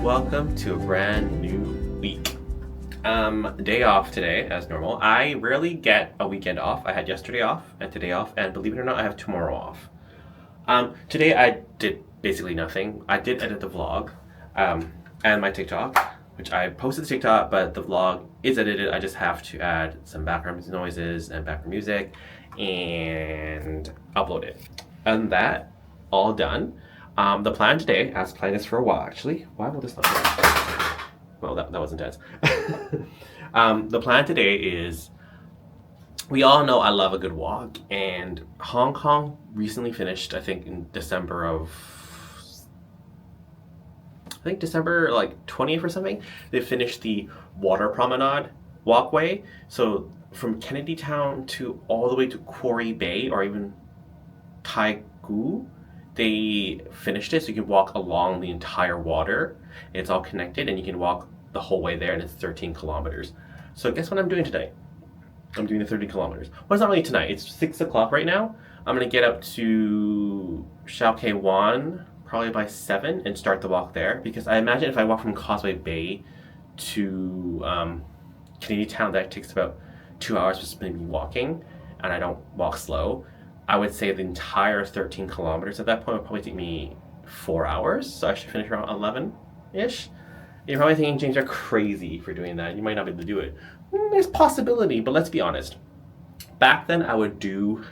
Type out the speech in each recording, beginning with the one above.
Welcome to a brand new week. Day off today, as normal. I rarely get a weekend off. I had yesterday off and today off, and believe it or not, I have tomorrow off. Today I did basically nothing. I did edit the vlog, and my TikTok, which I posted the TikTok, but the vlog is edited. I just have to add some background noises and background music and upload it. And that, all done. The plan today, as planned is for a while actually. Why will this not work? Well, that was intense. The plan today is, we all know I love a good walk, and Hong Kong recently finished, I think in December like 20th or something, they finished the Water Promenade walkway. So from Kennedy Town to all the way to Quarry Bay or even Tai Gu, they finished it, so you can walk along the entire water. It's all connected and you can walk the whole way there, and it's 13 kilometers. So guess what I'm doing today? I'm doing the 30 kilometers. Well, it's not really tonight. It's 6 o'clock right now. I'm gonna get up to Shao Kei Wan probably by 7 and start the walk there, because I imagine if I walk from Causeway Bay to Kennedy Town, that takes about 2 hours just maybe walking, and I don't walk slow. I would say the entire 13 kilometers at that point would probably take me 4 hours, so I should finish around 11-ish. You're probably thinking, James, you're crazy for doing that. You might not be able to do it. There's possibility, but let's be honest. Back then, I would do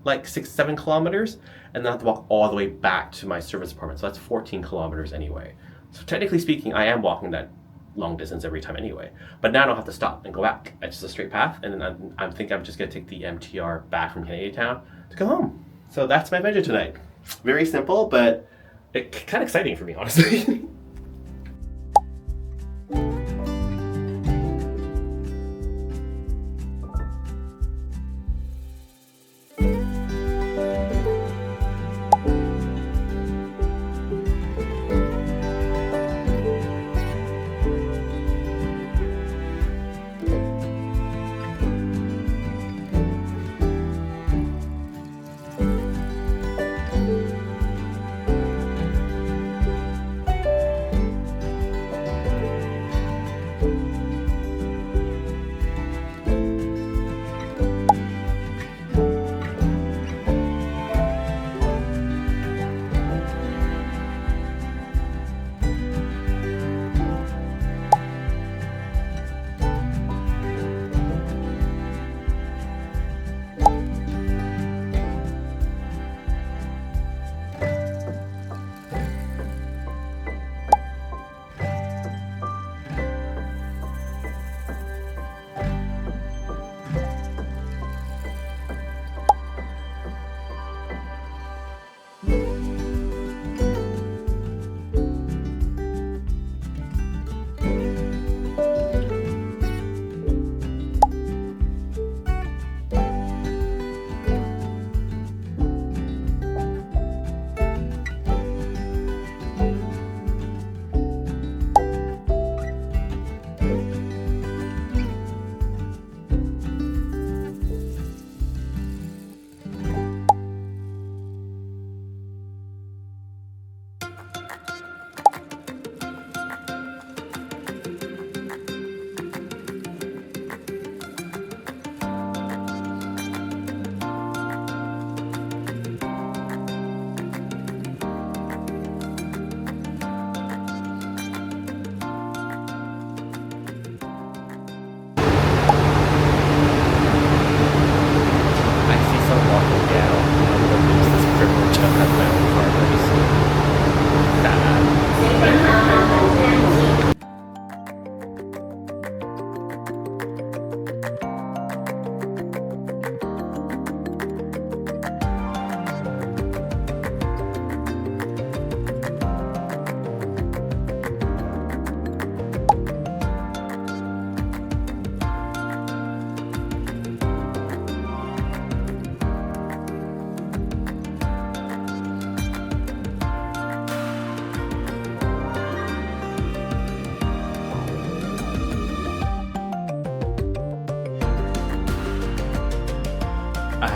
like 6-7 kilometers, and then I have to walk all the way back to my service apartment. So that's 14 kilometers anyway. So technically speaking, I am walking that long distance every time anyway. But now I don't have to stop and go back. It's just a straight path, and then I'm thinking I'm just gonna take the MTR back from Kennedy Town to go home. So that's my measure tonight. Very simple, but kind of exciting for me, honestly.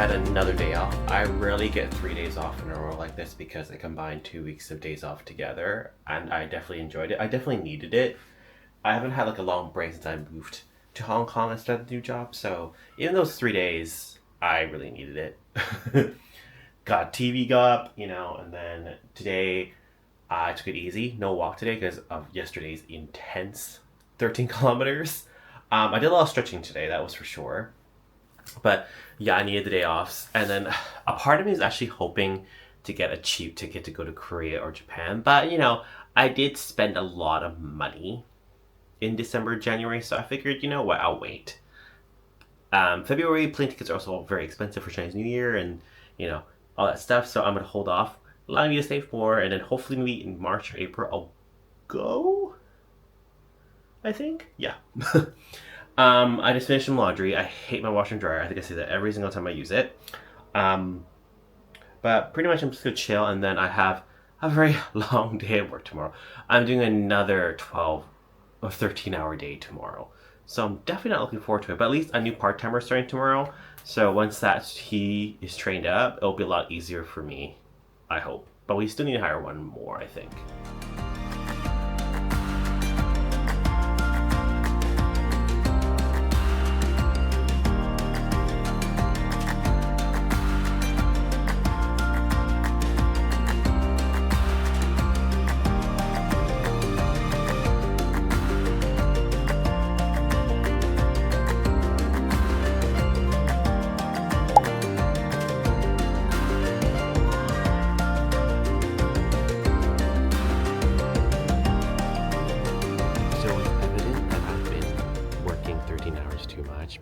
had another day off. I rarely get 3 days off in a row like this because I combined 2 weeks of days off together, and I definitely enjoyed it. I definitely needed it. I haven't had like a long break since I moved to Hong Kong and started a new job, so even those 3 days, I really needed it. Got TV got up, and then today I took it easy. No walk today because of yesterday's intense 13 kilometers. I did a lot of stretching today, that was for sure. But yeah, I needed the day off. And then a part of me is actually hoping to get a cheap ticket to go to Korea or Japan. But, I did spend a lot of money in December, January. So I figured, you know what, I'll wait. February plane tickets are also very expensive for Chinese New Year and, all that stuff. So I'm going to hold off, allowing me to save more. And then hopefully maybe in March or April, I'll go, I think. Yeah. I just finished some laundry. I hate my washer and dryer. I think I say that every single time I use it. But pretty much I'm just going to chill, and then I have a very long day at work tomorrow. I'm doing another 12 or 13 hour day tomorrow. So I'm definitely not looking forward to it. But at least a new part-timer starting tomorrow. So once he is trained up, it'll be a lot easier for me, I hope. But we still need to hire one more, I think.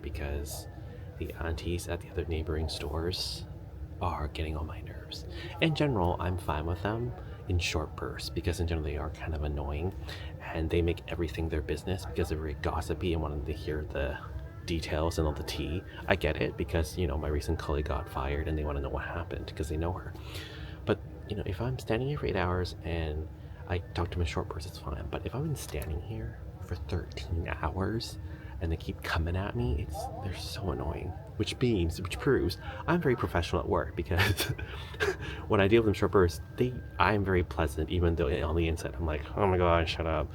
Because the aunties at the other neighboring stores are getting on my nerves. In general, I'm fine with them in short bursts because in general they are kind of annoying and they make everything their business because they're very gossipy and wanting to hear the details and all the tea. I get it because, my recent colleague got fired and they want to know what happened because they know her. But, if I'm standing here for 8 hours and I talk to them in short bursts, it's fine. But if I've been standing here for 13 hours and they keep coming at me, they're so annoying. Which proves I'm very professional at work because when I deal with them short bursts, I'm very pleasant, even though on the inside I'm like, oh my god, shut up.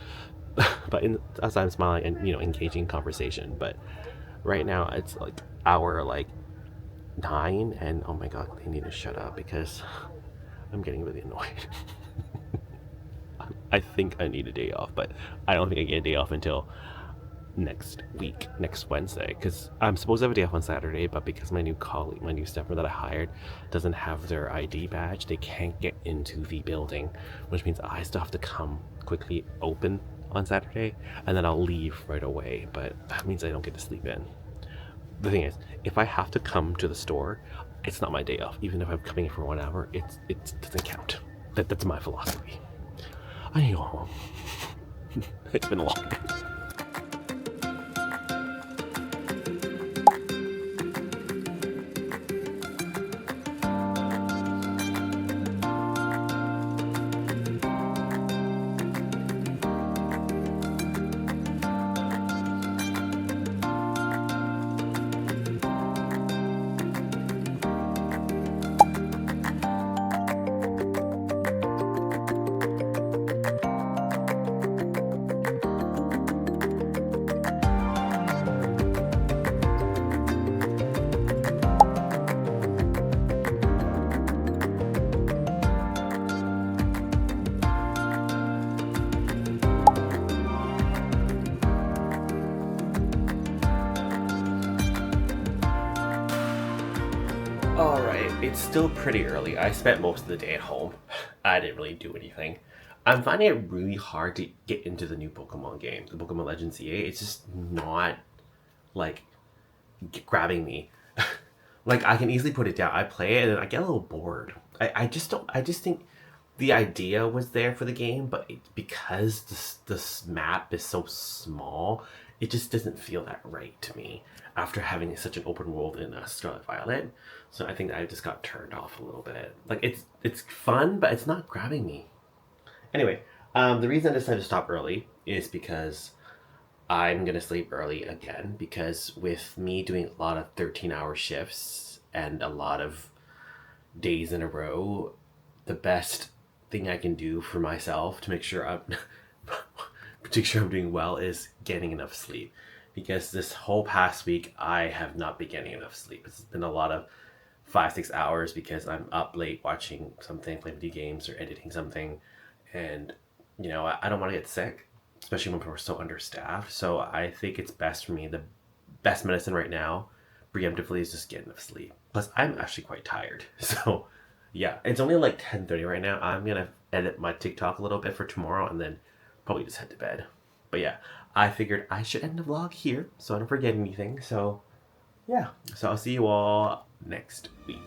But as I'm smiling and engaging in conversation. But right now it's like hour 9, and oh my god, they need to shut up because I'm getting really annoyed. I think I need a day off, but I don't think I get a day off until next Wednesday, because I'm supposed to have a day off on Saturday, but because my new staffer that I hired doesn't have their ID badge, they can't get into the building, which means I still have to come quickly open on Saturday, and then I'll leave right away, but that means I don't get to sleep in. The thing is, if I have to come to the store, it's not my day off. Even if I'm coming in for 1 hour, it doesn't count. That's my philosophy. I need to go home. It's been a long day. Alright, it's still pretty early. I spent most of the day at home. I didn't really do anything. I'm finding it really hard to get into the new Pokemon game, the Pokemon Legends EA. It's just not, grabbing me. I can easily put it down. I play it and I get a little bored. I just think the idea was there for the game, but because this map is so small, it just doesn't feel that right to me after having such an open world in Scarlet Violet. So I think I just got turned off a little bit. It's fun, but it's not grabbing me. Anyway, the reason I decided to stop early is because I'm gonna sleep early again, because with me doing a lot of 13-hour shifts end a lot of days in a row, the best thing I can do for myself to make sure I'm doing well is getting enough sleep. Because this whole past week I have not been getting enough sleep. It's been a lot of 5-6 hours because I'm up late watching something, playing video games or editing something, and I don't want to get sick, especially when we're so understaffed. So I think it's best for me. The best medicine right now, preemptively, is just get enough sleep. Plus, I'm actually quite tired. So yeah, it's only like 10:30 right now. I'm gonna edit my TikTok a little bit for tomorrow and then probably just head to bed. But yeah, I figured I should end the vlog here so I don't forget anything. So yeah, so I'll see you all next week.